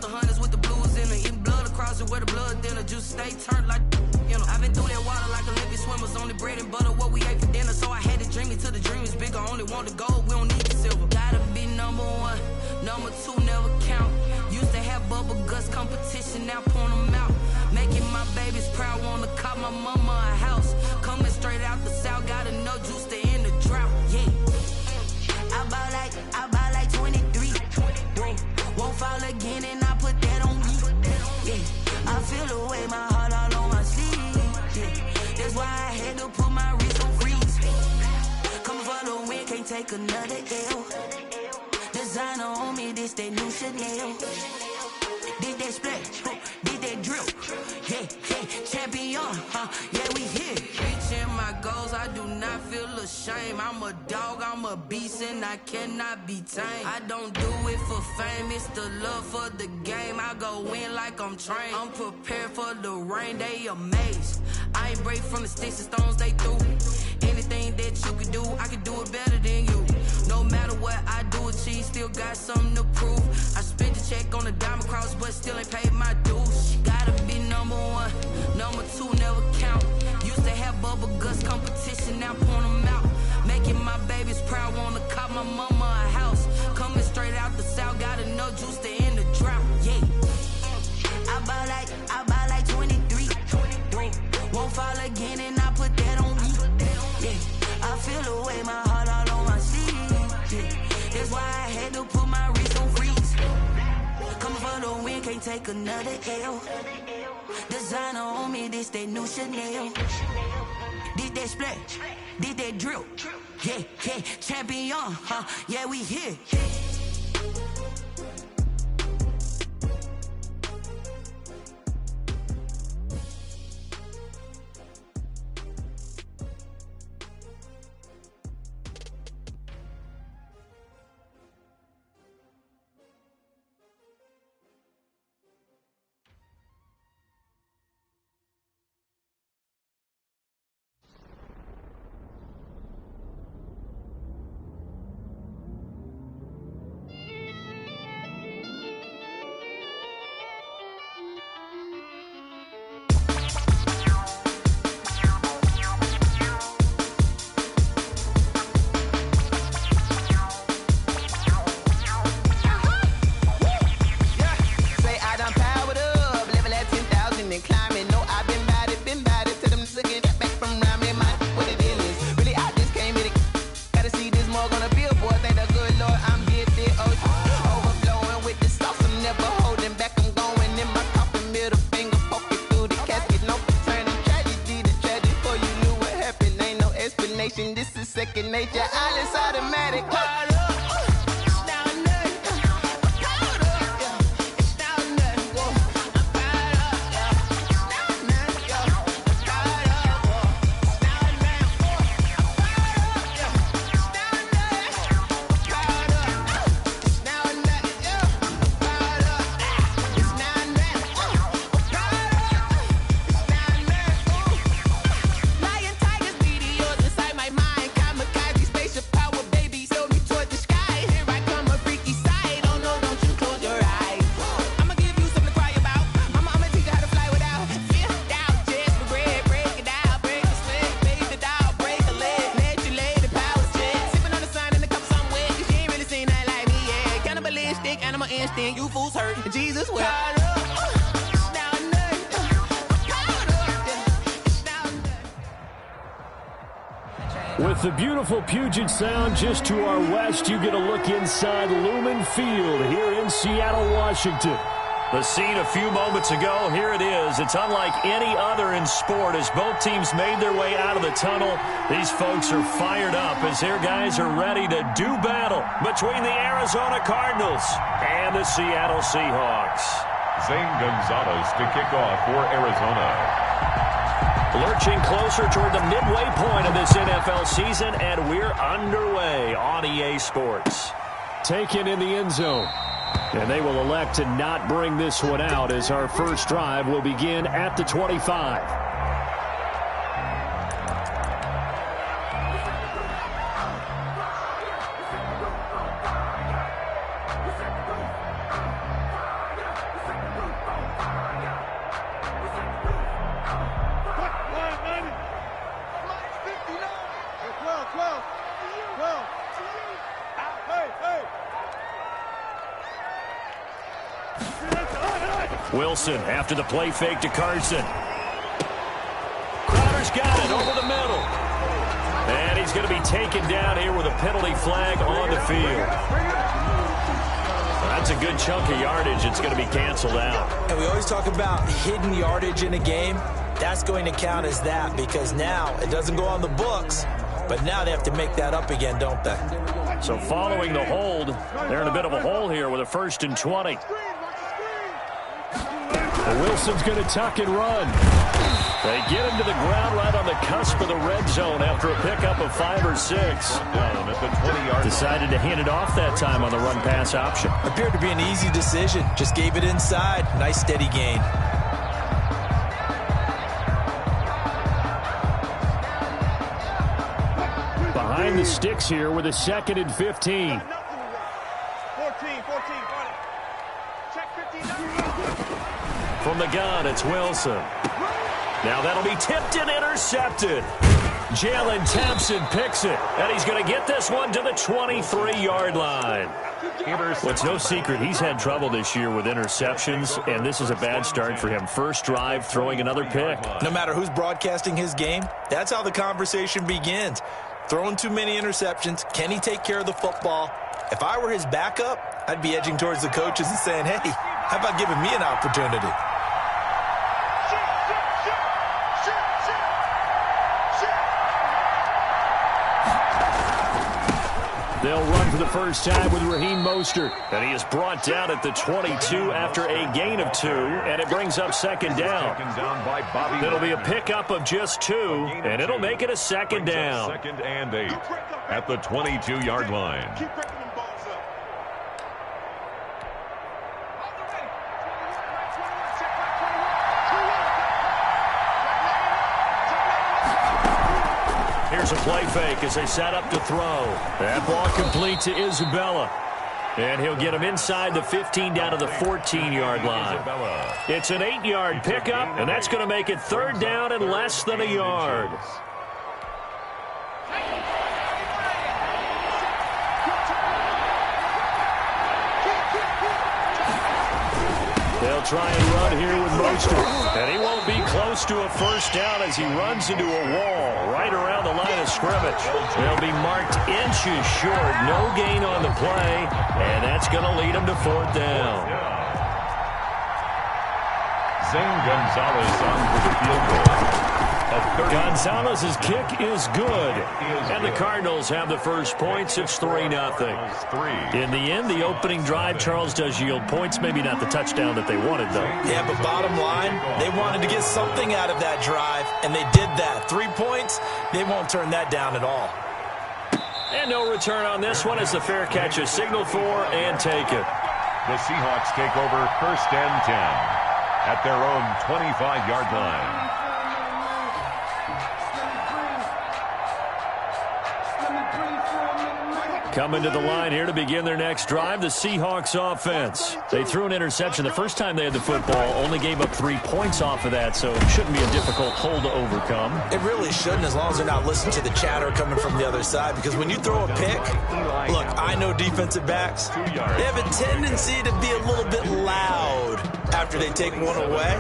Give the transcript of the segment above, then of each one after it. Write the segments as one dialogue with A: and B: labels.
A: the hunters with the blues in her. Eating blood across it where the blood dinner. Juice stay turned like, you know. I've been through that water like Olympic swimmers. Only bread and butter, what we ate for dinner. So I had to dream it till the dream is bigger. Only want the gold, we don't need the silver. Gotta be number one, number two never count. Used to have bubble guts competition, now point them out. Making my babies proud, wanna cop my mama a house. Coming straight out the south, gotta know juice to end the drought. Yeah. I buy like 23. Won't fall again and I put that on me. Yeah. I feel the way, my heart all on my sleeve. Yeah. That's why I had to put my wrist on freeze. Coming for the win, can't take another L. Designer on me, this that new Chanel. Did that splash, did that drill. Yeah, champion, yeah, we here. Reaching my goals, I do not feel ashamed. I'm a dog, I'm a beast, and I cannot be tamed. I don't do it for fame, it's the love for the game. I go in like I'm trained. I'm prepared for the rain, they amazed. I ain't break from the sticks and stones they threw. Anything that you can do, I can do it better than you. No matter what I do, achieve, still got something to prove. I spent the check on the diamond cross, but still ain't paid my dues. Gotta be number one, number two never count. Used to have bubble guts competition, now point them out. Making my babies proud, wanna cop my mama a house. Coming straight out the south, gotta know juice to end the drought. Yeah. I buy like 23. Won't fall again and I put that on me. Yeah. I feel the way, my heart all on my sleeve. Yeah. That's why I had to put my wrist on freeze. Coming for the win, can't take another L. Designer on me, this that new Chanel. Did that splash, did that drill. Yeah, champion, yeah, we here.
B: This is second nature, all is automatic. You fools hurt, Jesus will.
C: With the beautiful Puget Sound just to our west, you get a look inside Lumen Field here in Seattle, Washington.
D: The scene a few moments ago, here it is. It's unlike any other in sport as both teams made their way out of the tunnel. These folks are fired up as their guys are ready to do battle between the Arizona Cardinals and the Seattle Seahawks.
E: Zane Gonzalez to kick off for Arizona.
D: Lurching closer toward the midway point of this NFL season, and we're underway on EA Sports.
C: Taken in the end zone. And they will elect to not bring this one out as our first drive will begin at the 25.
D: Wilson after the play fake to Carson. Crowder's got it over the middle. And he's going to be taken down here with a penalty flag on the field. That's a good chunk of yardage. It's going to be canceled out.
F: And we always talk about hidden yardage in a game. That's going to count as that because now it doesn't go on the books, but now they have to make that up again, don't they?
D: So following the hold, they're in a bit of a hole here with a 1st and 20.
C: Wilson's going to tuck and run.
D: They get him to the ground right on the cusp of the red zone after a pickup of 5 or 6.
E: Down at the 20-yard
D: Decided to hand it off that time on the run-pass option.
F: Appeared to be an easy decision. Just gave it inside. Nice steady gain.
C: Behind the sticks here with a 2nd and 15.
G: 14, 14, check 15.
D: From the gun, it's Wilson. Now that'll be tipped and intercepted. Jalen Thompson picks it, and he's going to get this one to the 23-yard line. Well, it's no secret he's had trouble this year with interceptions, and this is a bad start for him. First drive, throwing another pick.
F: No matter who's broadcasting his game, that's how the conversation begins. Throwing too many interceptions. Can he take care of the football? If I were his backup, I'd be edging towards the coaches and saying, hey, how about giving me an opportunity?
C: They'll run for the first time with Raheem Mostert.
D: And he is brought down at the 22 after a gain of 2, and it brings up 2nd down.
E: by Bobby.
D: It'll be a pickup of just 2, and it'll make it a 2nd down.
E: 2nd and 8 at the 22-yard line.
D: Here's a play fake as they set up to throw. That ball complete to Isabella. And he'll get him inside the 15 down to the 14-yard line. It's an 8-yard pickup, and that's going to make it 3rd down and less than a yard. They'll try and run here with Mostert. And he won't be close to a first down as he runs into a wall right around the line of scrimmage. They'll be marked inches short. No gain on the play. And that's going to lead him to 4th down.
E: Zane Gonzalez on for the field goal.
D: Gonzalez's kick is good. And the Cardinals have the first points. It's 3-0. In the end, the opening drive, Charles, does yield points. Maybe not the touchdown that they wanted, though.
F: Yeah, but bottom line, they wanted to get something out of that drive, and they did that. 3 points, they won't turn that down at all.
D: And no return on this one as the fair catch is signaled for and taken.
E: The Seahawks take over 1st and 10 at their own 25-yard line.
D: Coming to the line here to begin their next drive, the Seahawks offense. They threw an interception the first time they had the football, only gave up 3 points off of that, so it shouldn't be a difficult hole to overcome.
F: It really shouldn't, as long as they're not listening to the chatter coming from the other side, because when you throw a pick, look, I know defensive backs, they have a tendency to be a little bit loud after they take one away,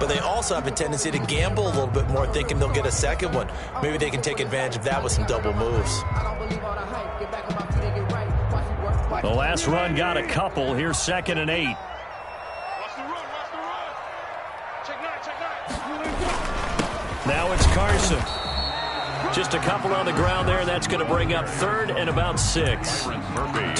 F: but they also have a tendency to gamble a little bit more, thinking they'll get a second one. Maybe they can take advantage of that with some double moves.
D: The last run got a couple. Here's 2nd and 8.
G: Watch the run, watch the run. Check 9.
D: Now it's Carson. Just a couple on the ground there. That's going to bring up 3rd and about 6.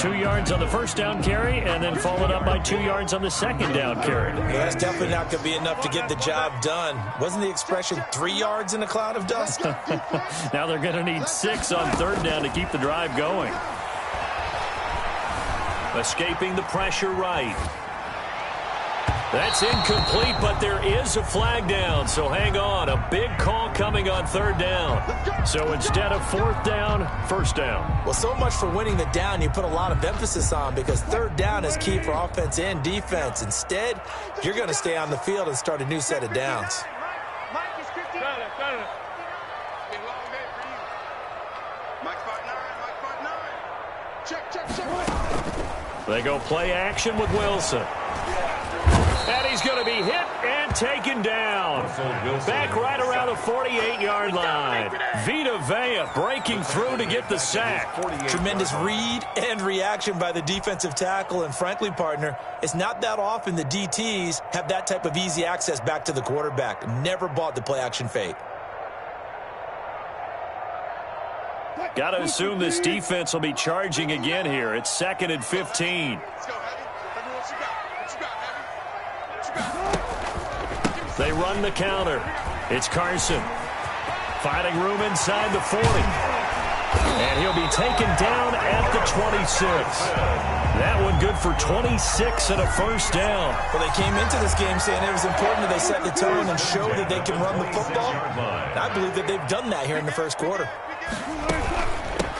D: 2 yards on the first down carry, and then followed up by 2 yards on the 2nd down carry.
F: Yeah, that's definitely not going to be enough to get the job done. Wasn't the expression 3 yards in a cloud of dust?
D: Now they're going to need 6 on 3rd down to keep the drive going. Escaping the pressure right. That's incomplete, but there is a flag down, so hang on. A big call coming on 3rd down. So instead of 4th down, 1st down.
F: Well, so much for winning the down you put a lot of emphasis on, because 3rd down is key for offense and defense. Instead, you're going to stay on the field and start a new set of downs.
G: Mike is 15. Got it. Been a long day for you. Mike's 5'9", Mike's 5'9". Check.
D: They go play action with Wilson. And he's going to be hit and taken down. Back right around the 48-yard line. Vita Vea breaking through to get the sack.
F: Tremendous read and reaction by the defensive tackle. And frankly, partner, it's not that often the DTs have that type of easy access back to the quarterback. Never bought the play action fake.
D: Got to assume this defense will be charging again here. It's 2nd and 15. They run the counter. It's Carson. Finding room inside the 40. And he'll be taken down at the 26. That one good for 26 and a first down.
F: Well, they came into this game saying it was important that they set the tone and show that they can run the football. And I believe that they've done that here in the first quarter.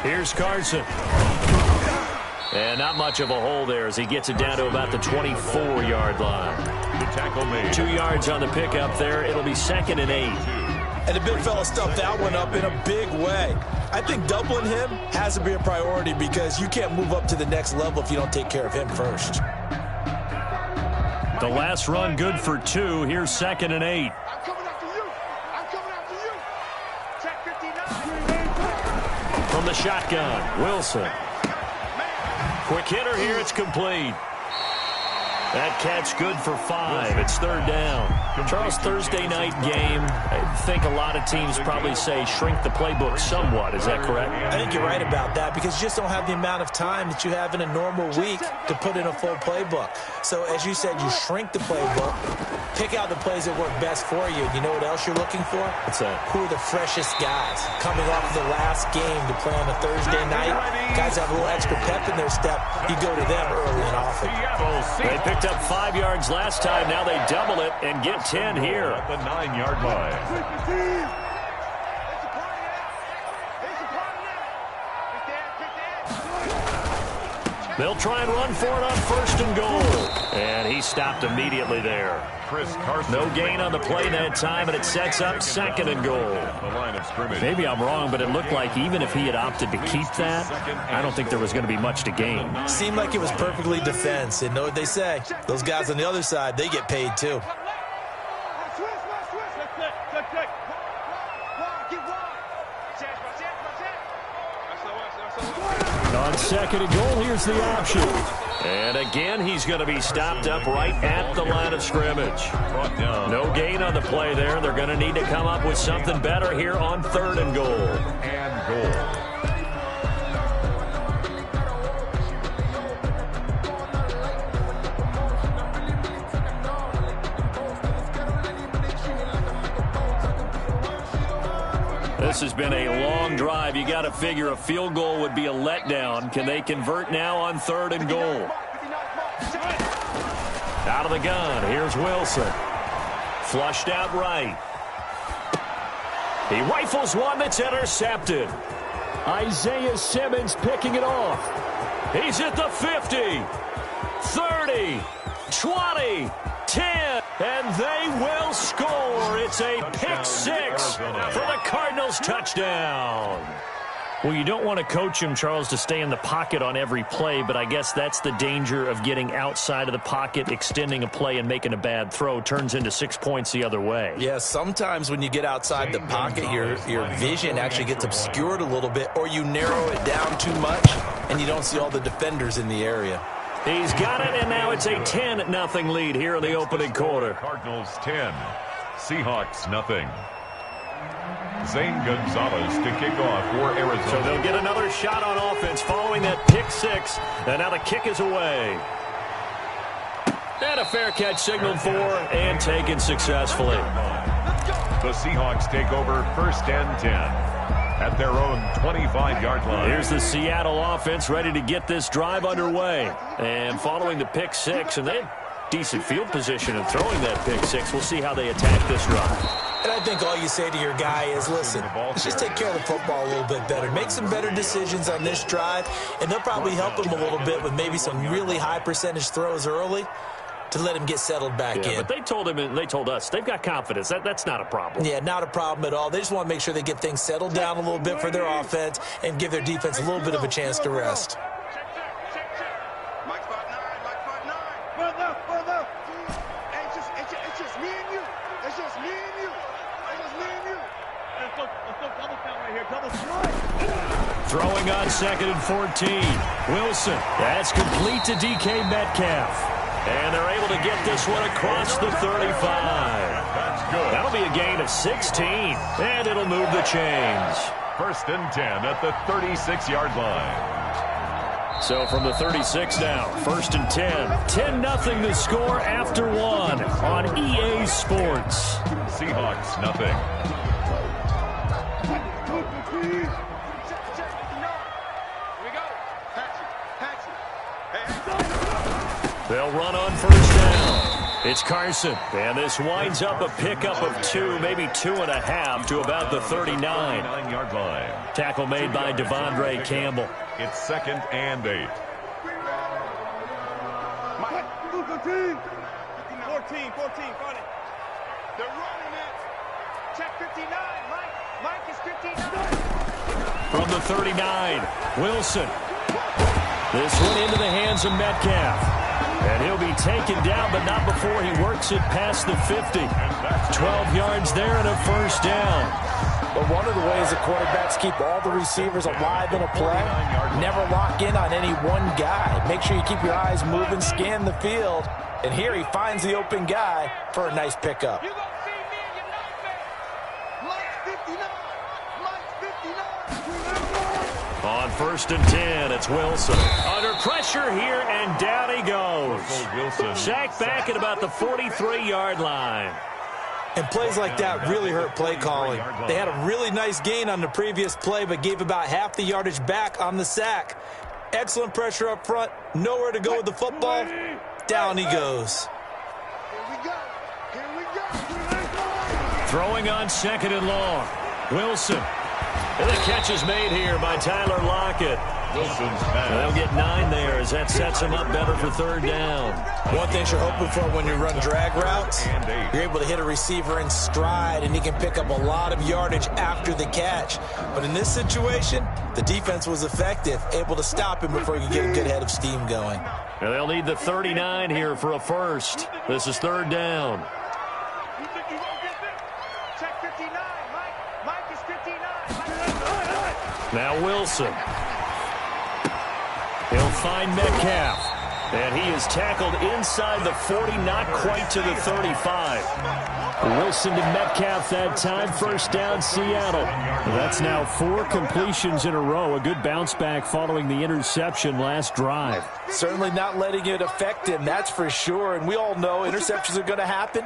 D: Here's Carson. And not much of a hole there as he gets it down to about the 24-yard line.
E: The tackle made.
D: 2 yards on the pickup there. It'll be 2nd and 8.
F: And the big fella stuffed that one up in a big way. I think doubling him has to be a priority because you can't move up to the next level if you don't take care of him first.
D: The last run good for 2. Here's 2nd and 8.
G: I'm coming after you. I'm coming after you. Check 59.
D: From the shotgun, Wilson. Quick hitter here. It's complete. That catch good for 5. It's 3rd down. Charles, Thursday night game. I think a lot of teams probably say shrink the playbook somewhat. Is that correct?
F: I think you're right about that because you just don't have the amount of time that you have in a normal week to put in a full playbook. So as you said, you shrink the playbook, pick out the plays that work best for you. You know what else you're looking for?
D: What's that?
F: Who are the freshest guys coming off the last game to play on a Thursday night? Guys have a little extra pep in their step. You go to them early and often.
D: They picked up 5 yards last time. Now they double it and get 10 here.
E: At the 9-yard line.
D: They'll try and run for it on 1st and goal. And he stopped immediately there.
E: Chris Carson.
D: No gain on the play that time, and it sets up 2nd and goal.
E: The line of scrimmage.
D: Maybe I'm wrong, but it looked like even if he had opted to keep that, I don't think there was going to be much to gain.
F: Seemed like it was perfectly defense. And know what they say? Those guys on the other side, they get paid too.
D: On 2nd and goal, here's the option. And again, he's going to be stopped up right at the line of scrimmage. No gain on the play there. They're going to need to come up with something better here on 3rd and goal.
E: And goal.
D: This has been a long drive. You got to figure a field goal would be a letdown. Can they convert now on 3rd and goal? Out of the gun. Here's Wilson. Flushed out right. He rifles one that's intercepted. Isaiah Simmons picking it off. He's at the 50, 30, 20, 10, and they will score. It's a pick 6 for the Cardinals touchdown. Well, you don't want to coach him, Charles, to stay in the pocket on every play, but I guess that's the danger of getting outside of the pocket, extending a play, and making a bad throw. Turns into 6 points the other way.
F: Yeah, sometimes when you get outside the pocket, your vision actually gets obscured a little bit, or you narrow it down too much, and you don't see all the defenders in the area.
D: He's got it, and now it's a 10-0 lead here in the opening quarter.
E: Cardinals 10, Seahawks nothing. Zane Gonzalez to kick off for Arizona.
D: So they'll get another shot on offense following that pick 6, and now the kick is away. And a fair catch signaled for and taken successfully.
E: The Seahawks take over 1st and 10 at their own 25-yard line.
D: Here's the Seattle offense ready to get this drive underway. And following the pick 6, and they had decent field position in throwing that pick 6. We'll see how they attack this drive.
F: And I think all you say to your guy is, listen, let's just take care of the football a little bit better. Make some better decisions on this drive, and they'll probably help him a little bit with maybe some really high percentage throws early to let him get settled back in.
D: But they told him and they told us they've got confidence. That's not a problem.
F: Yeah, not a problem at all. They just want to make sure they get things settled down a little bit for their offense and give their defense a little bit of a chance to rest.
G: Mike spot. Further. Hey, it's just me and you. It's just me and you. It's just me and you. Let's go double count right here. Double count.
D: Throwing on 2nd and 14. Wilson. That's complete to DK Metcalf. And they're able to get this one across the 35.
E: That's good.
D: That'll be a gain of 16. And it'll move the chains.
E: 1st and 10 at the 36-yard line.
D: So from the 36 now, 1st and 10. 10-0 the score after 1 on EA Sports.
E: Seahawks, nothing. They'll run on 1st down. It's Carson. And this winds up a pickup of 2, maybe 2.5 to about the 39-yard line. Tackle made by Devondre Campbell. It's 2nd and 8.
G: 14, got it. They're running it. Check 59. Mike is 59.
D: From the 39, Wilson. This one into the hands of Metcalf. And he'll be taken down, but not before he works it past the 50. 12 yards there and a 1st down.
F: But one of the ways the quarterbacks keep all the receivers alive in a play, never lock in on any one guy. Make sure you keep your eyes moving, scan the field. And here he finds the open guy for a nice pickup.
G: You gonna see me in your nightmare. Mike's 59. Mike's 59.
D: On 1st and 10, it's Wilson. Under pressure here, and down he goes. Sacked back at about the 43-yard line.
F: And plays like that really hurt play calling. They had a really nice gain on the previous play, but gave about half the yardage back on the sack. Excellent pressure up front. Nowhere to go with the football. Down he goes.
G: Here we go.
D: Throwing on 2nd and long. Wilson. And the catch is made here by Tyler Lockett.
E: Wilson's
D: They'll get 9 there as that sets him up better for 3rd down.
F: One thing you're hoping for when you run drag routes, you're able to hit a receiver in stride, and he can pick up a lot of yardage after the catch. But in this situation, the defense was effective, able to stop him before he could get a good head of steam going.
D: And they'll need the 39 here for a 1st. This is 3rd down.
G: You think you won't get this? Check 59. Mike is 59.
D: Now Wilson. He'll find Metcalf. And he is tackled inside the 40, not quite to the 35. Wilson to Metcalf that time. 1st down, Seattle. That's now 4 completions in a row. A good bounce back following the interception last drive.
F: Certainly not letting it affect him, that's for sure. And we all know interceptions are going to happen.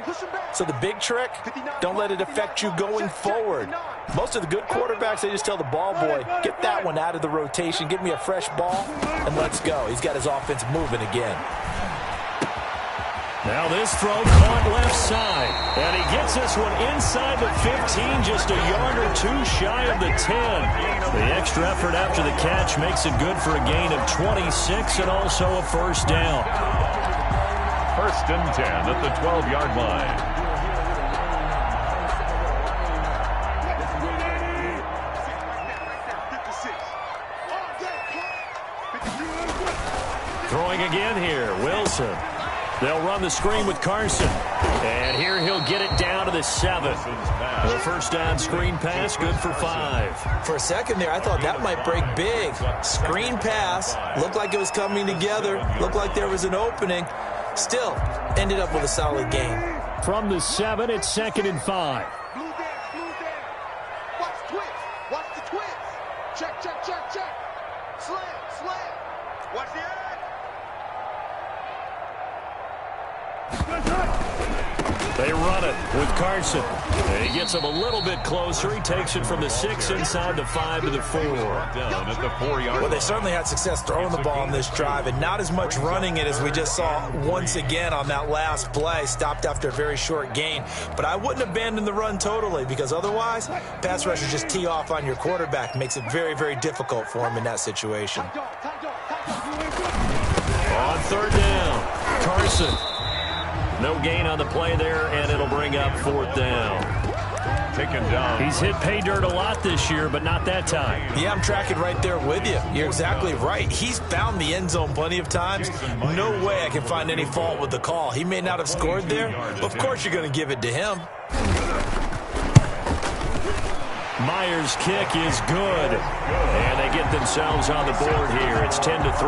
F: So the big trick, don't let it affect you going forward. Most of the good quarterbacks, they just tell the ball boy, get that one out of the rotation, give me a fresh ball, and let's go. He's got his offense moving again.
D: Now this throw caught left side. And he gets this one inside the 15, just a yard or 2 shy of the 10. The extra effort after the catch makes it good for a gain of 26 and also a 1st down.
E: 1st and 10 at the 12-yard line.
D: Throwing again here, Wilson. They'll run the screen with Carson. And here he'll get it down to the 7. The 1st down screen pass, good for 5.
F: For a second there, I thought that might break big. Screen pass, looked like it was coming together, looked like there was an opening. Still, ended up with a solid gain.
D: From the 7, it's 2nd and 5.
G: Blue dance. Watch twist. Watch the twist. Check. Slam. Watch the edge.
D: They run it with Carson. And he gets him a little bit closer. He takes it from the 6 inside the 5 to the 4.
E: Down at the 4-yard
F: Well, they certainly had success throwing the ball on this drive, and not as much running it as we just saw once again on that last play. Stopped after a very short gain. But I wouldn't abandon the run totally, because otherwise, pass rushers just tee off on your quarterback. Makes it very, very difficult for him in that situation.
D: On 3rd down, Carson. No gain on the play there, and it'll bring up 4th down.
E: taken down.
D: He's hit pay dirt a lot this year, but not that time.
F: Yeah, I'm tracking right there with you. You're exactly right. He's found the end zone plenty of times. No way I can find any fault with the call. He may not have scored there, but of course you're going to give it to him.
D: Myers' kick is good. And they get themselves on the board here. It's 10-3.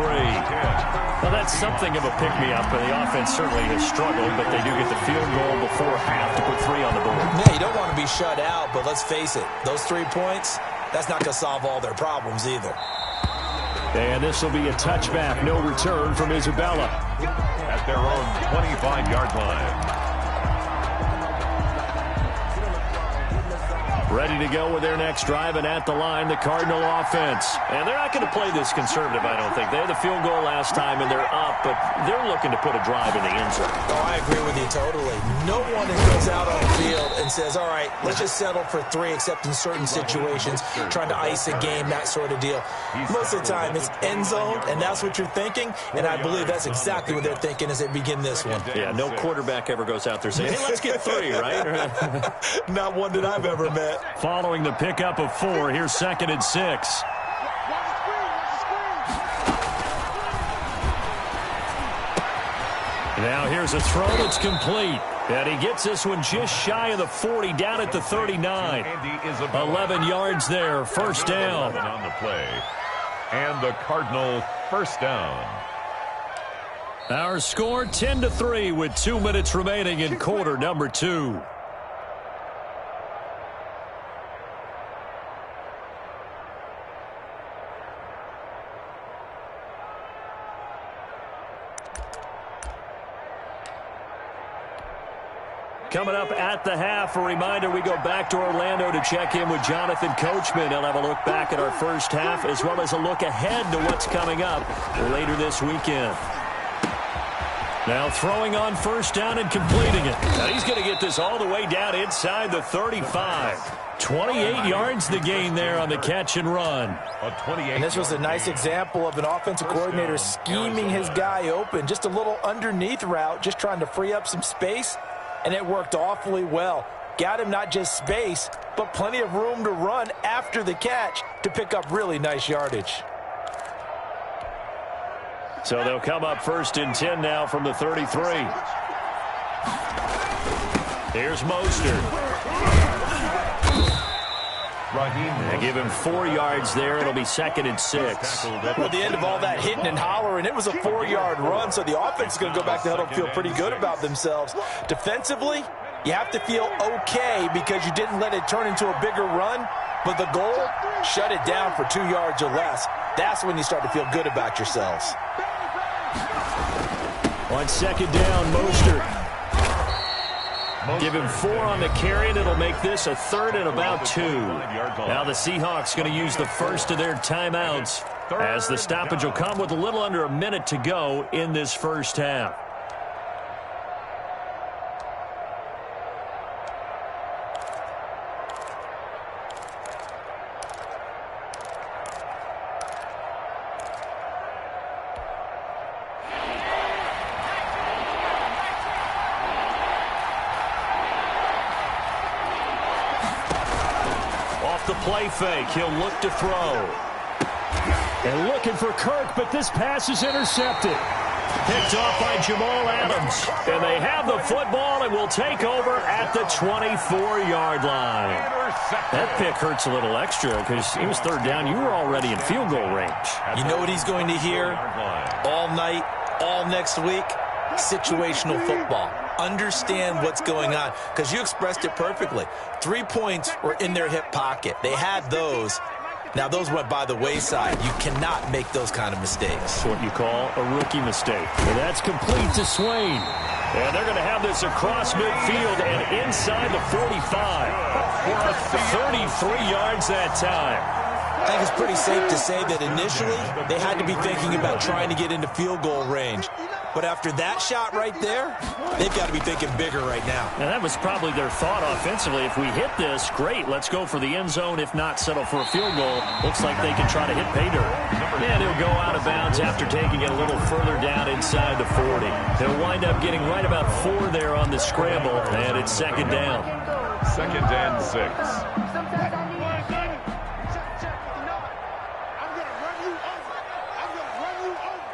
D: Well, that's something of a pick-me-up. The offense certainly has struggled, but they do get the field goal before half to put 3 on the board.
F: Yeah, you don't want to be shut out, but let's face it. Those 3 points, that's not going to solve all their problems either.
C: And this will be a touchback. No return from Isabella.
E: At their own 25-yard line.
D: Ready to go with their next drive, and at the line, the Cardinal offense. And they're not going to play this conservative, I don't think. They had the field goal last time, and they're up, but they're looking to put a drive in the end zone.
F: Oh, I agree with you totally. No one goes out on the field and says, all right, let's just settle for 3, except in certain situations, trying to ice a game, that sort of deal. Most of the time, it's end zone, and that's what you're thinking, and I believe that's exactly what they're thinking as they begin this one.
D: Yeah, no quarterback ever goes out there saying, hey, let's get 3, right?
F: Not one that I've ever met.
D: Following the pickup of 4, here's 2nd and 6. Now here's a throw that's complete. And he gets this one just shy of the 40, down at the 39. 11 yards there, first down.
E: On the play. And the Cardinal first down.
D: Our score 10-3 with 2 minutes remaining in quarter number 2. Coming up at the half, a reminder, we go back to Orlando to check in with Jonathan Coachman. He'll have a look back at our first half as well as a look ahead to what's coming up later this weekend. Now throwing on first down and completing it. Now he's going to get this all the way down inside the 35. 28 yards the gain there on the catch and run.
F: And this was a nice example of an offensive coordinator scheming his guy open. Just a little underneath route, just trying to free up some space. And it worked awfully well. Got him not just space, but plenty of room to run after the catch to pick up really nice yardage.
D: So they'll come up 1st and 10 now from the 33. Here's Mostert. They give him 4 yards there. It'll be 2nd and 6.
F: At the end of all that hitting and hollering, it was a 4-yard run, so the offense is going to go back to huddle and feel pretty good about themselves. Defensively, you have to feel okay because you didn't let it turn into a bigger run, but the goal, shut it down for 2 yards or less. That's when you start to feel good about yourselves.
D: On 2nd down, Mostert. Give him 4 on the carry, and it'll make this a 3rd and about 2. Now the Seahawks going to use the first of their timeouts as the stoppage will come with a little under a minute to go in this first half. The play fake. He'll look to throw.
C: And looking for Kirk, but this pass is intercepted.
D: Picked off by Jamal Adams. And they have the football and will take over at the 24-yard line. That pick hurts a little extra because he was 3rd down. You were already in field goal range.
F: You know what he's going to hear all night, all next week? Situational football. Understand what's going on, because you expressed it perfectly. 3 points were in their hip pocket. They had those. Now, those went by the wayside. You cannot make those kind of mistakes.
D: What you call a rookie mistake. And that's complete to Swain. And they're going to have this across midfield and inside the 45. 33 yards that time.
F: I think it's pretty safe to say that initially they had to be thinking about trying to get into field goal range. But after that shot right there, they've got to be thinking bigger right now.
D: And that was probably their thought offensively. If we hit this, great, let's go for the end zone. If not, settle for a field goal. Looks like they can try to hit pay dirt. And he'll go out of bounds after taking it a little further down inside the 40. He'll wind up getting right about 4 there on the scramble, and it's 2nd down.
H: 2nd and 6.
G: I'm going to run you over. I'm going to run you over.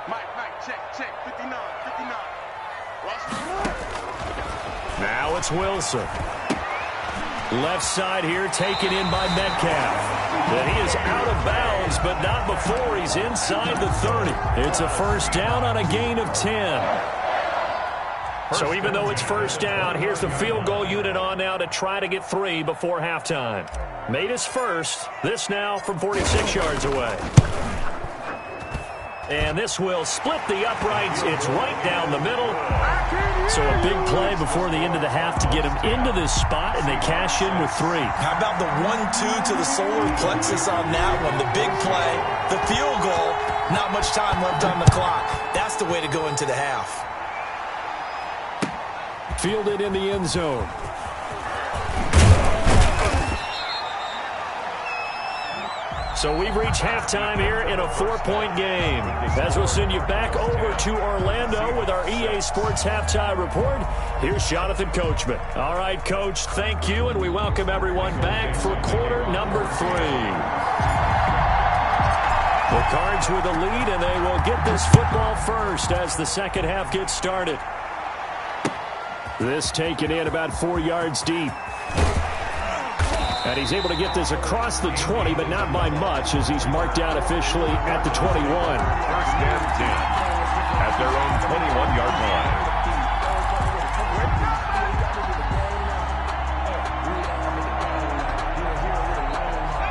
G: Mike, check. 59. Watch the
D: Now it's Wilson. Left side here, taken in by Metcalf. And he is out of bounds, but not before he's inside the 30. It's a first down on a gain of 10. So even though it's first down, here's the field goal unit on now to try to get 3 before halftime. Made his first. This now from 46 yards away. And this will split the uprights. It's right down the middle. So a big play before the end of the half to get him into this spot, and they cash in with 3.
F: How about the 1-2 to the solar plexus on that one? The big play, the field goal, not much time left on the clock. That's the way to go into the half.
C: Fielded in the end zone.
D: So we've reached halftime here in a 4-point game. As we'll send you back over to Orlando with our EA Sports Halftime Report, here's Jonathan Coachman. All right, Coach, thank you, and we welcome everyone back for quarter number 3. The Cards with the lead, and they will get this football first as the second half gets started.
C: This taken in about 4 yards deep. And he's able to get this across the 20, but not by much, as he's marked out officially at the 21.
H: First and 10 at their own 21-yard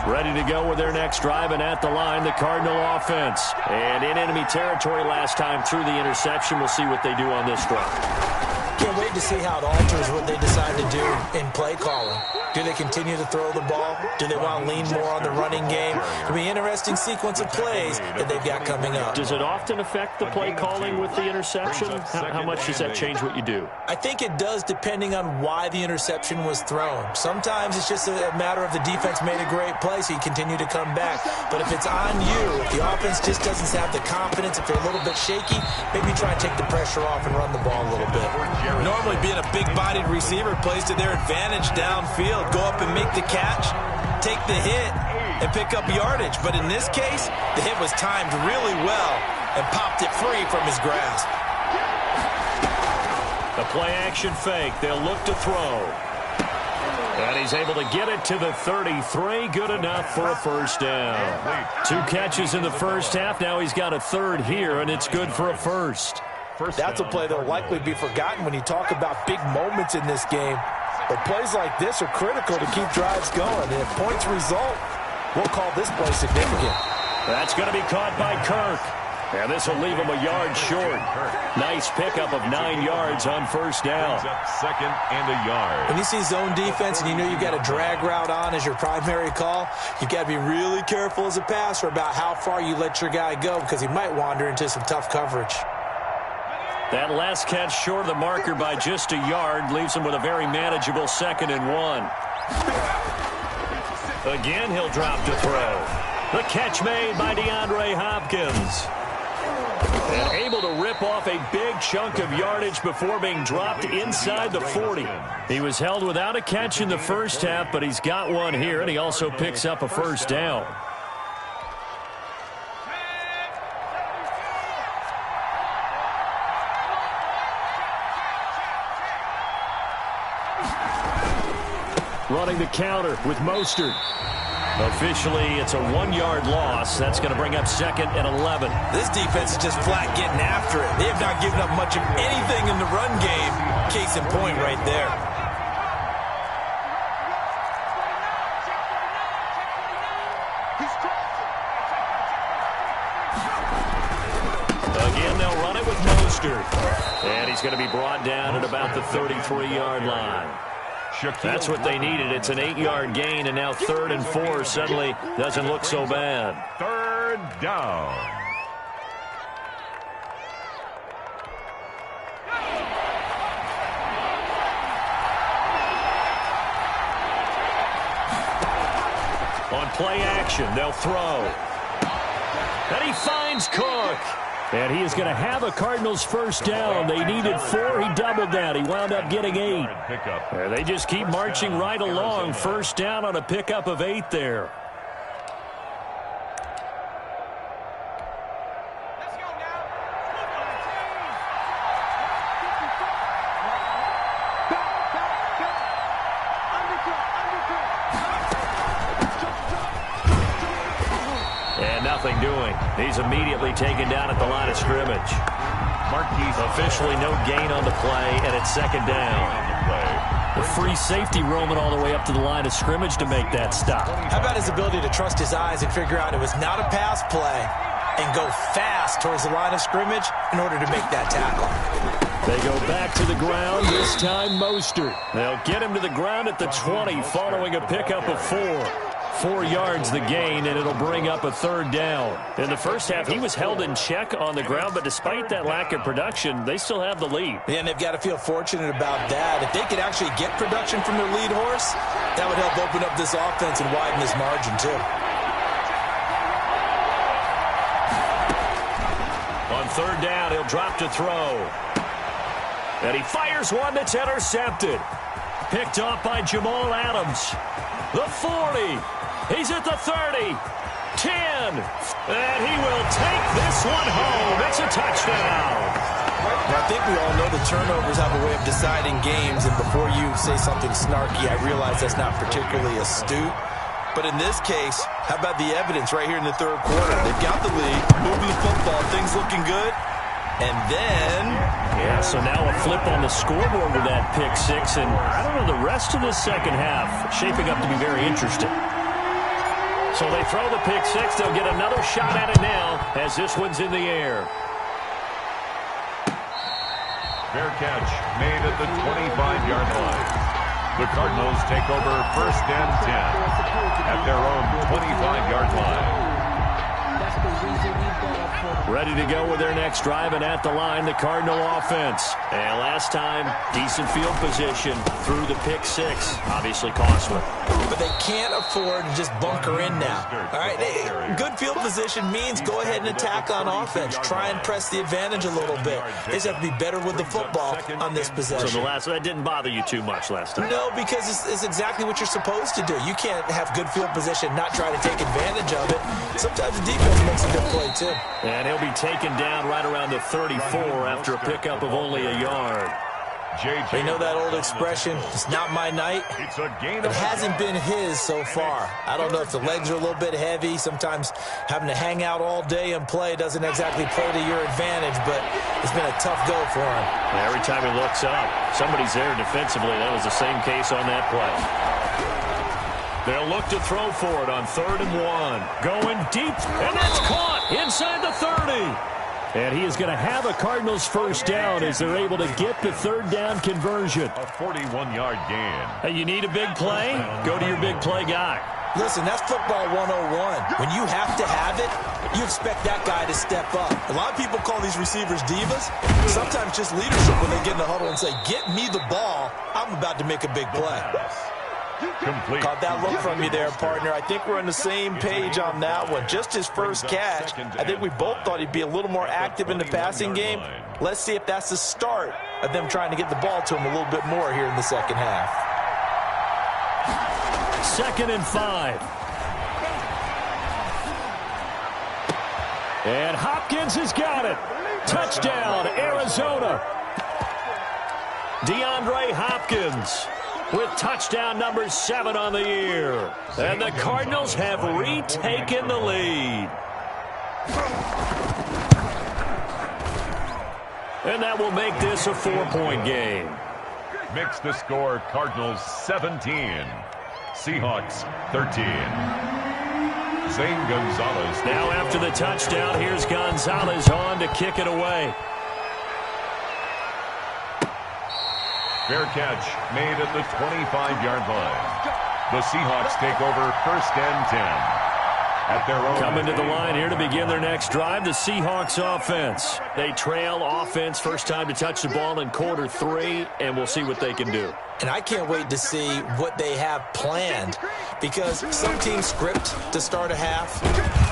H: line.
D: Ready to go with their next drive, and at the line, the Cardinal offense. And in enemy territory last time through the interception. We'll see what they do on this drive.
F: Can't wait to see how it alters what they decide to do in play calling. Do they continue to throw the ball? Do they want to lean more on the running game? It'll be an interesting sequence of plays that they've got coming up.
D: Does it often affect the play calling with the interception? How much does that change what you do?
F: I think it does, depending on why the interception was thrown. Sometimes it's just a matter of the defense made a great play, so you continue to come back. But if it's on you, if the offense just doesn't have the confidence, if they're a little bit shaky, maybe try and take the pressure off and run the ball a little bit. Normally, being a big-bodied receiver plays to their advantage downfield. Go up and make the catch, take the hit, and pick up yardage. But in this case, the hit was timed really well and popped it free from his grasp.
D: The play-action fake. They'll look to throw. And he's able to get it to the 33. Good enough for a first down. 2 catches in the first half. Now he's got a third here, and it's good for a first.
F: That's a play that will likely be forgotten when you talk about big moments in this game. But plays like this are critical to keep drives going. And if points result, we'll call this play significant.
D: That's going to be caught by Kirk. And this will leave him a yard short. Nice pickup of 9 yards on first down.
H: Second and a yard.
F: When you see zone defense and you know you've got a drag route on as your primary call, you've got to be really careful as a passer about how far you let your guy go, because he might wander into some tough coverage.
D: That last catch short of the marker by just a yard leaves him with a very manageable 2nd and 1. Again, he'll drop to throw. The catch made by DeAndre Hopkins. And able to rip off a big chunk of yardage before being dropped inside the 40. He was held without a catch in the first half, but he's got one here, and he also picks up a first down.
C: Running the counter with Mostert.
D: Officially, it's a 1-yard loss. That's going to bring up 2nd and 11.
F: This defense is just flat getting after it. They have not given up much of anything in the run game. Case in point right there.
D: Again, they'll run it with Mostert. And he's going to be brought down at about the 33-yard line. That's what they needed. It's an 8-yard gain, and now 3rd and 4 suddenly doesn't look so bad.
H: 3rd down.
D: On play action, they'll throw. And he finds Cook.
C: And he is going to have a Cardinals first down. They needed 4. He doubled that. He wound up getting 8. And they just keep marching right along. First down on a pickup of 8 there.
D: Nothing doing. He's immediately taken down at the line of scrimmage. Marquise officially no gain on the play, and it's second down.
C: The free safety roaming all the way up to the line of scrimmage to make that stop.
F: How about his ability to trust his eyes and figure out it was not a pass play and go fast towards the line of scrimmage in order to make that tackle.
C: They go back to the ground, this time Mostert.
D: They'll get him to the ground at the 20 following a pickup of 4.
C: 4 yards the gain, and it'll bring up a third down.
D: In the first half, he was held in check on the ground, but despite that lack of production, they still have the lead.
F: Yeah, and they've got to feel fortunate about that. If they could actually get production from their lead horse, that would help open up this offense and widen this margin, too.
D: On third down, he'll drop to throw. And he fires one that's intercepted. Picked off by Jamal Adams. The 40. He's at the 30. 10. And he will take this one home. It's a touchdown.
F: Now, I think we all know the turnovers have a way of deciding games, and before you say something snarky, I realize that's not particularly astute. But in this case, how about the evidence right here in the third quarter? They've got the lead, moving the football, things looking good. And then...
C: yeah, so now a flip on the scoreboard with that pick 6. And I don't know, the rest of the second half shaping up to be very interesting.
D: So they throw the pick 6. They'll get another shot at it now as this one's in the air.
H: Fair catch made at the 25-yard line. The Cardinals take over first and 10 at their own 25-yard line.
C: Ready to go with their next drive, and at the line, the Cardinal offense.
D: And last time, decent field position through the pick 6. Obviously costly.
F: But they can't afford to just bunker in now. All right, good field position means go ahead and attack on offense. Try and press the advantage a little bit. They just have to be better with the football on this possession.
D: So that didn't bother you too much last time?
F: No, because it's exactly what you're supposed to do. You can't have good field position, not try to take advantage of it. Sometimes the defense makes a good play, too.
D: And he'll be taken down right around the 34 after a pickup of only a yard.
F: You know that old expression, it's not my night? It hasn't been his so far. I don't know if the legs are a little bit heavy. Sometimes having to hang out all day and play doesn't exactly play to your advantage, but it's been a tough go for him.
D: Every time he looks up, somebody's there defensively. That was the same case on that play. They'll look to throw for it on 3rd and 1. Going deep, and that's caught inside the 30.
C: And he is going to have a Cardinals first down as they're able to get the third down conversion.
H: A 41-yard gain.
D: Hey, you need a big play? Go to your big play guy.
F: Listen, that's football 101. When you have to have it, you expect that guy to step up. A lot of people call these receivers divas. Sometimes just leadership when they get in the huddle and say, get me the ball. I'm about to make a big play.
H: Complete.
F: Caught that look from you there, partner. I think we're on the same page on that one. Just his first catch. I think we both thought he'd be a little more active in the passing game. Let's see if that's the start of them trying to get the ball to him a little bit more here in the second half.
C: 2nd and 5. And Hopkins has got it. Touchdown, Arizona.
D: DeAndre Hopkins with touchdown number 7 on the year. And the Cardinals have retaken the lead. And that will make this a 4-point game.
H: Makes the score Cardinals 17. Seahawks 13. Zane Gonzalez.
D: Now after the touchdown, here's Gonzalez on to kick it away.
H: Fair catch made at the 25-yard line. The Seahawks take over first and 10 at their own.
C: Coming to the line here to begin their next drive, the Seahawks offense. They trail offense, first time to touch the ball in quarter 3, and we'll see what they can do.
F: And I can't wait to see what they have planned, because some teams script to start a half.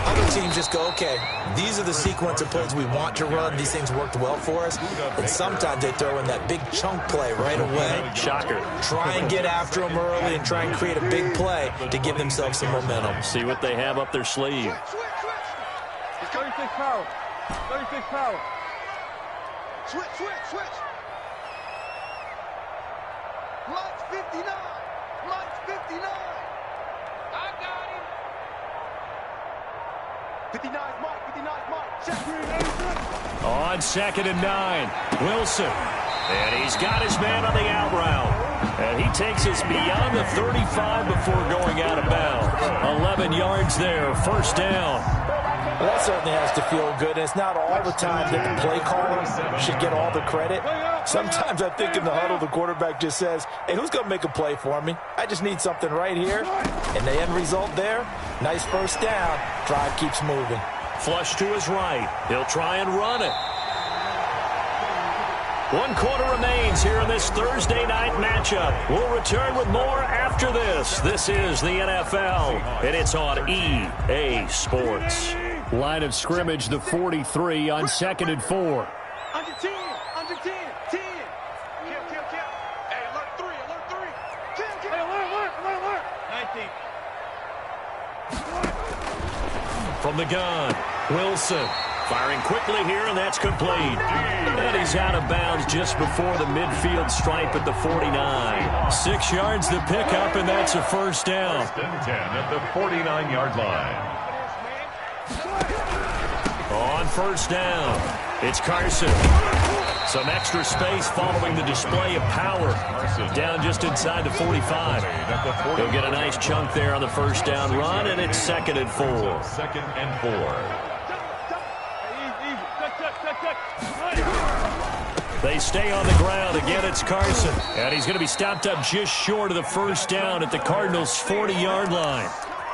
F: Other teams just go, okay, these are the sequence of plays we want to run. These things worked well for us. And sometimes they throw in that big chunk play right away.
C: Shocker.
F: Try and get after them early and try and create a big play to give themselves some momentum.
C: See what they have up their sleeve.
G: It's 36 power. 36 power. Switch. Mike's 59. Mike's 59. I got him. 59's Mike. 59's Mike. Check.
C: On 2nd and 9, Wilson. And he's got his man on the out route. And he takes us beyond the 35 before going out of bounds. 11 yards there, first down.
F: Well, that certainly has to feel good, and it's not all the time that the play caller should get all the credit. Sometimes I think in the huddle, the quarterback just says, hey, who's going to make a play for me? I just need something right here. And the end result there, nice first down. Drive keeps moving.
C: Flush to his right. He'll try and run it. 1 quarter remains here in this Thursday night matchup. We'll return with more after this. This is the NFL, and it's on EA Sports. Line of scrimmage, the 43 on 2nd and 4.
G: Under 10. 10. Kill. Hey, alert 3. Kill. Hey, alert. 19.
C: From the gun, Wilson. Firing quickly here, and that's complete. And he's out of bounds just before the midfield stripe at the 49. 6 yards the pickup, and that's a first down.
H: 1st and 10 at the 49-yard line.
C: On first down, it's Carson. Some extra space following the display of power. Down just inside the 45. He'll get a nice chunk there on the first down run, and it's 2nd and 4.
H: 2nd and 4.
C: They stay on the ground. Again, it's Carson. And he's going to be stopped up just short of the first down at the Cardinals' 40-yard line.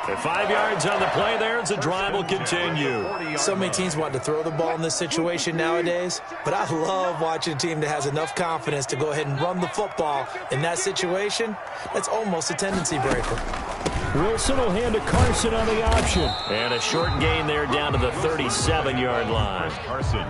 C: And 5 yards on the play there as the drive will continue.
F: So many teams want to throw the ball in this situation nowadays, but I love watching a team that has enough confidence to go ahead and run the football. In that situation, that's almost a tendency breaker.
C: Wilson will hand to Carson on the option. And a short gain there down to the 37-yard line.
H: Carson.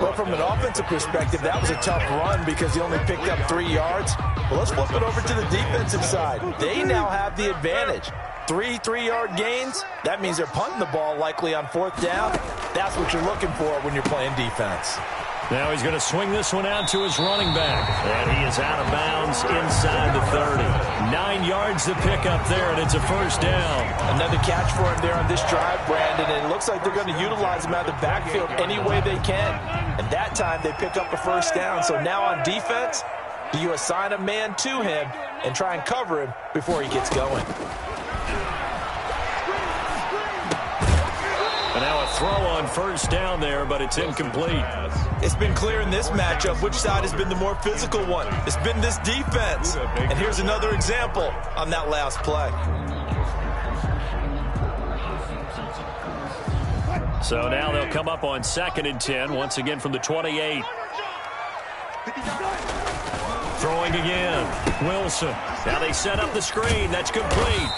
F: Well, from an offensive perspective, that was a tough run because he only picked up 3 yards. Well, let's flip it over to the defensive side. They now have the advantage. 3 3-yard gains. That means they're punting the ball likely on 4th down. That's what you're looking for when you're playing defense.
C: Now he's going to swing this one out to his running back. And he is out of bounds inside the 30. 9 yards to pick up there, and it's a first down.
F: Another catch for him there on this drive, Brandon, and it looks like they're going to utilize him out of the backfield any way they can. And that time they pick up a first down. So now on defense, do you assign a man to him and try and cover him before he gets going?
C: And now a throw on first down there, but it's incomplete.
F: It's been clear in this matchup which side has been the more physical one. It's been this defense. And here's another example on that last play.
C: So now they'll come up on 2nd and 10, once again from the 28. Throwing again, Wilson. Now they set up the screen. That's complete.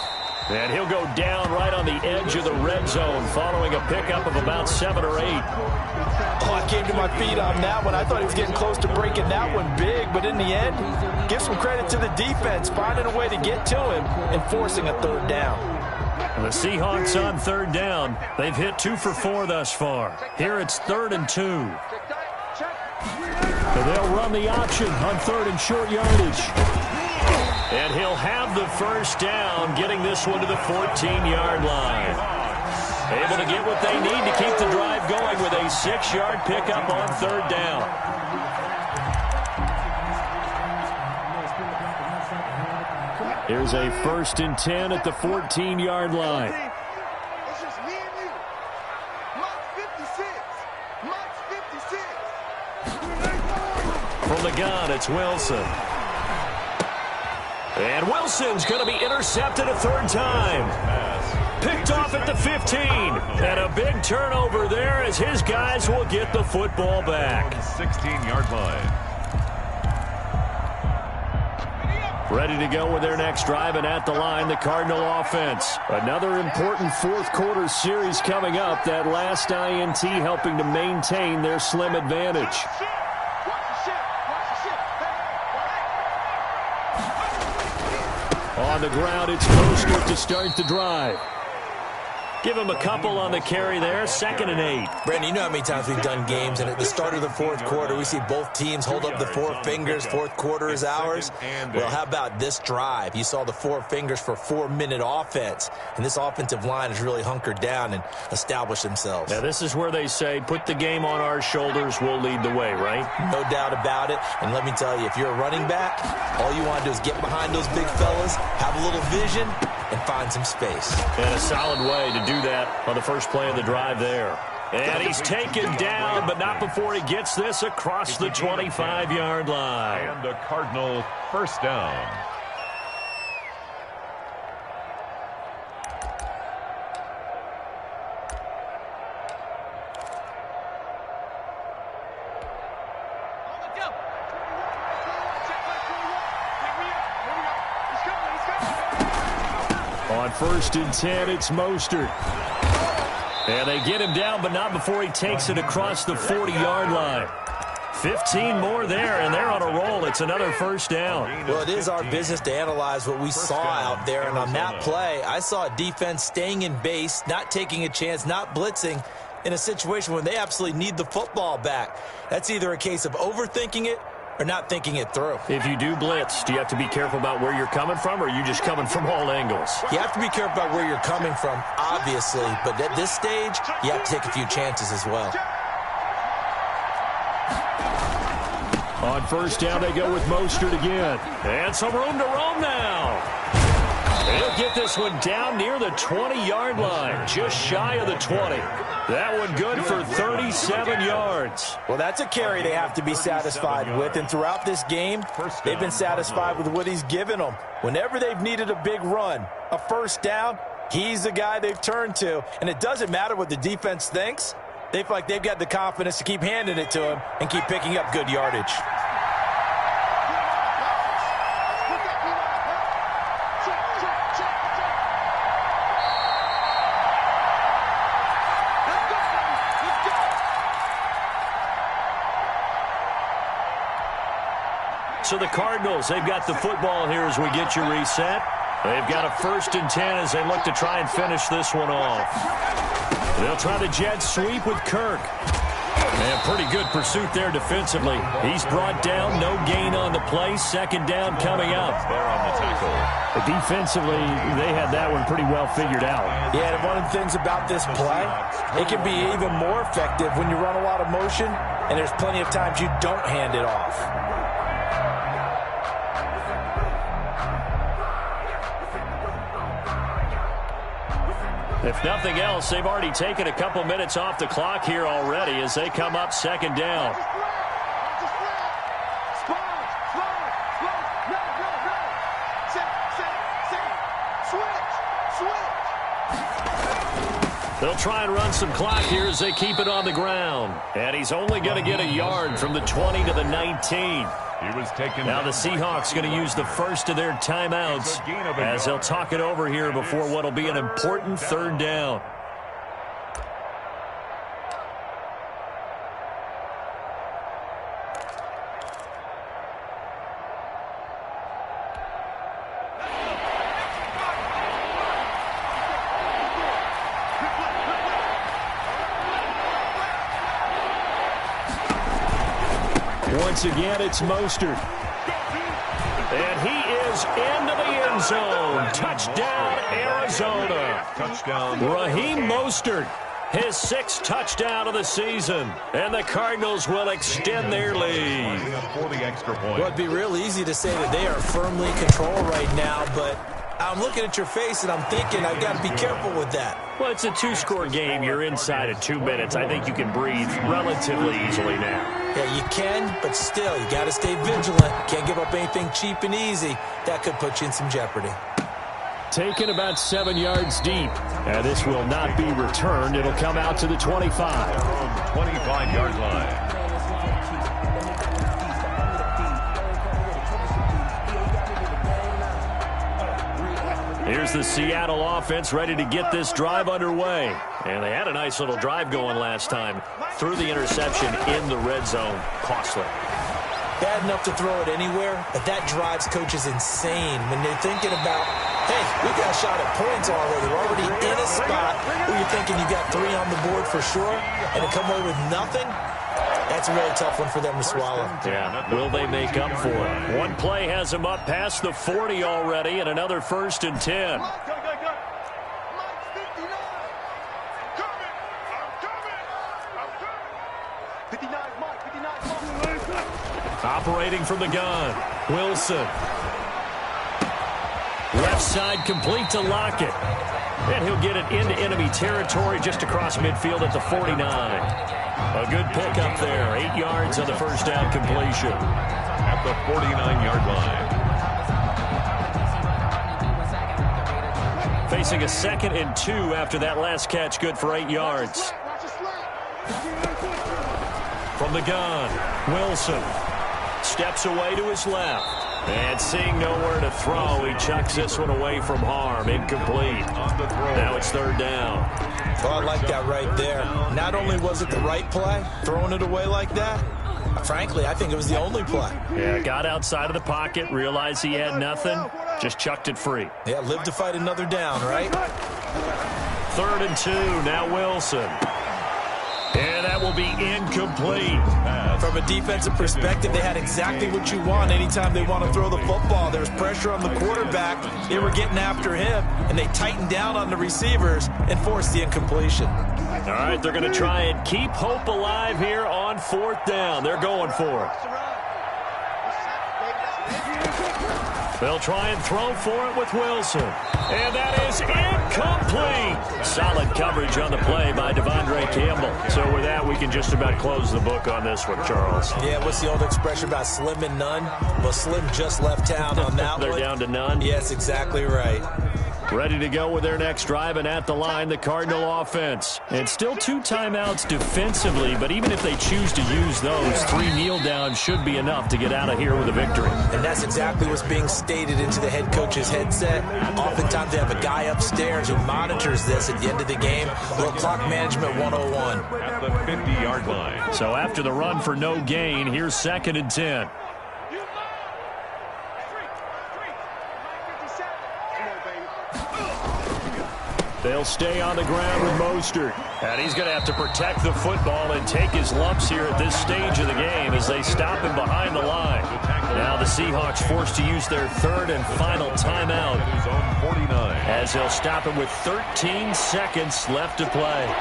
C: And he'll go down right on the edge of the red zone following a pickup of about 7 or 8.
F: Oh, I came to my feet on that one. I thought he was getting close to breaking that one big, but in the end, give some credit to the defense, finding a way to get to him and forcing a 3rd down.
C: And the Seahawks on 3rd down. They've hit 2 for 4 thus far. Here it's 3rd and 2. And they'll run the option on 3rd and short yardage. And he'll have the first down, getting this one to the 14-yard line. Able to get what they need to keep the drive going with a 6-yard pickup on 3rd down. Here's a 1st and 10 at the 14-yard line.
G: It's just me and you. Mike's 56. Mike's 56.
C: From the gun, it's Wilson. And Wilson's going to be intercepted a 3rd time. picked off at the 15. And a big turnover there as his guys will get the football back.
H: 16-yard line.
C: Ready to go with their next drive, and at the line, the Cardinal offense. Another important fourth quarter series coming up. That last INT helping to maintain their slim advantage. On the ground, it's Mostert to start the drive. Give him a couple on the carry there, 2nd and 8.
F: Brandon, you know how many times we've done games, and at the start of the fourth quarter, we see both teams hold up the 4 fingers. Fourth quarter is ours. Well, how about this drive? You saw the 4 fingers for 4-minute offense, and this offensive line has really hunkered down and established themselves.
C: Now, this is where they say, put the game on our shoulders, we'll lead the way, right?
F: No doubt about it, and let me tell you, if you're a running back, all you want to do is get behind those big fellas, have a little vision, and find some space.
C: And a solid way to do that on the first play of the drive there. And he's taken down, but not before he gets this across the 25-yard line.
H: And a Cardinal first down.
C: On 1st and 10, it's Mostert. And they get him down, but not before he takes it across the 40-yard line. 15 more there, and they're on a roll. It's another first down.
F: Well, it is our business to analyze what we saw out there, and on that play, I saw a defense staying in base, not taking a chance, not blitzing in a situation where they absolutely need the football back. That's either a case of overthinking it or not thinking it through.
C: If you do blitz, do you have to be careful about where you're coming from, or are you just coming from all angles?
F: You have to be careful about where you're coming from, obviously, but at this stage, you have to take a few chances as well.
C: On 1st down, they go with Mostert again. And some room to roam now. He'll get this one down near the 20-yard line, just shy of the 20. That one good for 37 yards.
F: Well, that's a carry they have to be satisfied with, and throughout this game, they've been satisfied with what he's given them. Whenever they've needed a big run, a first down, he's the guy they've turned to, and it doesn't matter what the defense thinks. They feel like they've got the confidence to keep handing it to him and keep picking up good yardage.
C: So the Cardinals, they've got the football here as we get you reset. They've got a 1st and 10 as they look to try and finish this one off. They'll try the jet sweep with Kirk. And pretty good pursuit there defensively. He's brought down, no gain on the play. 2nd down coming up.
H: There on the tackle.
C: But defensively, they had that one pretty well figured out.
F: Yeah, and one of the things about this play, it can be even more effective when you run a lot of motion, and there's plenty of times you don't hand it off.
C: If nothing else, they've already taken a couple minutes off the clock here already as they come up 2nd down. They'll try and run some clock here as they keep it on the ground. And he's only going to get a yard from the 20 to the 19.
H: He was taken.
C: Now the Seahawks going to use the first of their timeouts as they'll talk it over here before what will be an important 3rd down. Once again, it's Mostert. And he is into the end zone. Touchdown, Arizona.
H: Touchdown.
C: Raheem Mostert, his 6th touchdown of the season. And the Cardinals will extend their lead.
H: For the extra point.
F: Well, it'd be real easy to say that they are firmly in control right now, but I'm looking at your face and I'm thinking I've got to be careful with that.
C: Well, it's a 2-score game. You're inside of 2 minutes. I think you can breathe relatively easily now.
F: Yeah, you can, but still, you got to stay vigilant. Can't give up anything cheap and easy. That could put you in some jeopardy.
C: taken about 7 yards deep. And this will not be returned. It'll come out to the 25.
H: 25-yard line.
C: Here's the Seattle offense ready to get this drive underway. And they had a nice little drive going last time. Threw the interception in the red zone. Costly.
F: Bad enough to throw it anywhere, but that drives coaches insane when they're thinking about, hey, we got a shot at points already. We're already in a spot where you're thinking you got 3 on the board for sure, and to come away with nothing, that's a really tough one for them to swallow.
C: Yeah, will they make up for it? One play has them up past the 40 already, and another 1st and 10. Operating from the gun, Wilson. Left side complete to Lockett. And he'll get it into enemy territory just across midfield at the 49. A good pickup there. 8 yards on the first down completion.
H: At the 49-yard line.
C: Facing a 2nd and 2 after that last catch. Good for 8 yards. From the gun, Wilson. Steps away to his left. And seeing nowhere to throw, he chucks this one away from harm. Incomplete. Now it's 3rd down.
F: Oh, I like that right there. Not only was it the right play, throwing it away like that, frankly, I think it was the only play.
C: Yeah, got outside of the pocket, realized he had nothing, just chucked it free.
F: Yeah, live to fight another down, right?
C: 3rd and 2, now Wilson. And that will be incomplete.
F: From a defensive perspective, they had exactly what you want anytime they want to throw the football. There's pressure on the quarterback. They were getting after him, and they tightened down on the receivers and forced the incompletion.
C: All right, they're going to try and keep hope alive here on 4th down. They're going for it. They'll try and throw for it with Wilson. And that is incomplete. Solid coverage on the play by Devondre Campbell. So with that, we can just about close the book on this one, Charles.
F: Yeah, what's the old expression about slim and none? Well, Slim just left town on that
C: They're
F: one.
C: down to none.
F: Yes, exactly right.
C: Ready to go with their next drive, and at the line, the Cardinal offense. And still 2 timeouts defensively, but even if they choose to use those, 3 kneel downs should be enough to get out of here with a victory.
F: And that's exactly what's being stated into the head coach's headset. Oftentimes they have a guy upstairs who monitors this at the end of the game. Little clock management 101.
H: At the 50-yard line.
C: So after the run for no gain, here's 2nd and 10. They'll stay on the ground with Mostert. And he's going to have to protect the football and take his lumps here at this stage of the game as they stop him behind the line. Now the Seahawks forced to use their 3rd and final timeout as they'll stop him with 13 seconds left to play.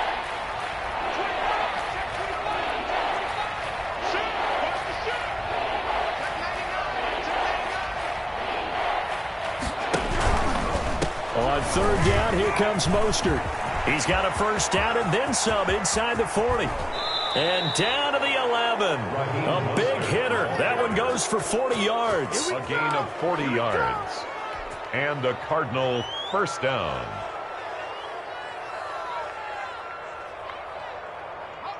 C: On 3rd down, here comes Mostert. He's got a 1st down and then some inside the 40. And down to the 11. A big hitter. That one goes for 40 yards.
H: A gain of 40 yards. And a Cardinal 1st down.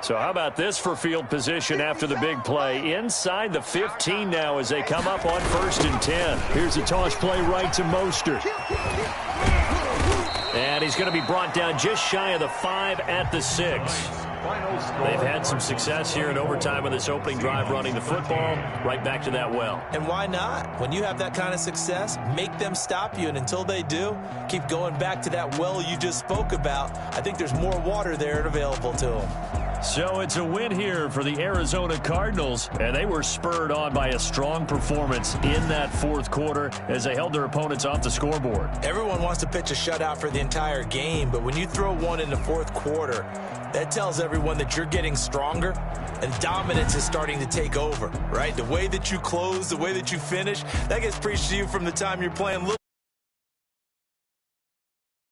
C: So how about this for field position after the big play? Inside the 15 now as they come up on 1st and 10. Here's a toss play right to Mostert. And he's going to be brought down just shy of the 5 at the 6. They've had some success here in overtime on this opening drive running the football. Right back to that well.
F: And why not? When you have that kind of success, make them stop you. And until they do, keep going back to that well you just spoke about. I think there's more water there available to them.
C: So it's a win here for the Arizona Cardinals, and they were spurred on by a strong performance in that 4th quarter as they held their opponents off the scoreboard.
F: Everyone wants to pitch a shutout for the entire game, but when you throw one in the 4th quarter, that tells everyone that you're getting stronger and dominance is starting to take over, right? The way that you close, the way that you finish, that gets preached to you from the time you're playing little.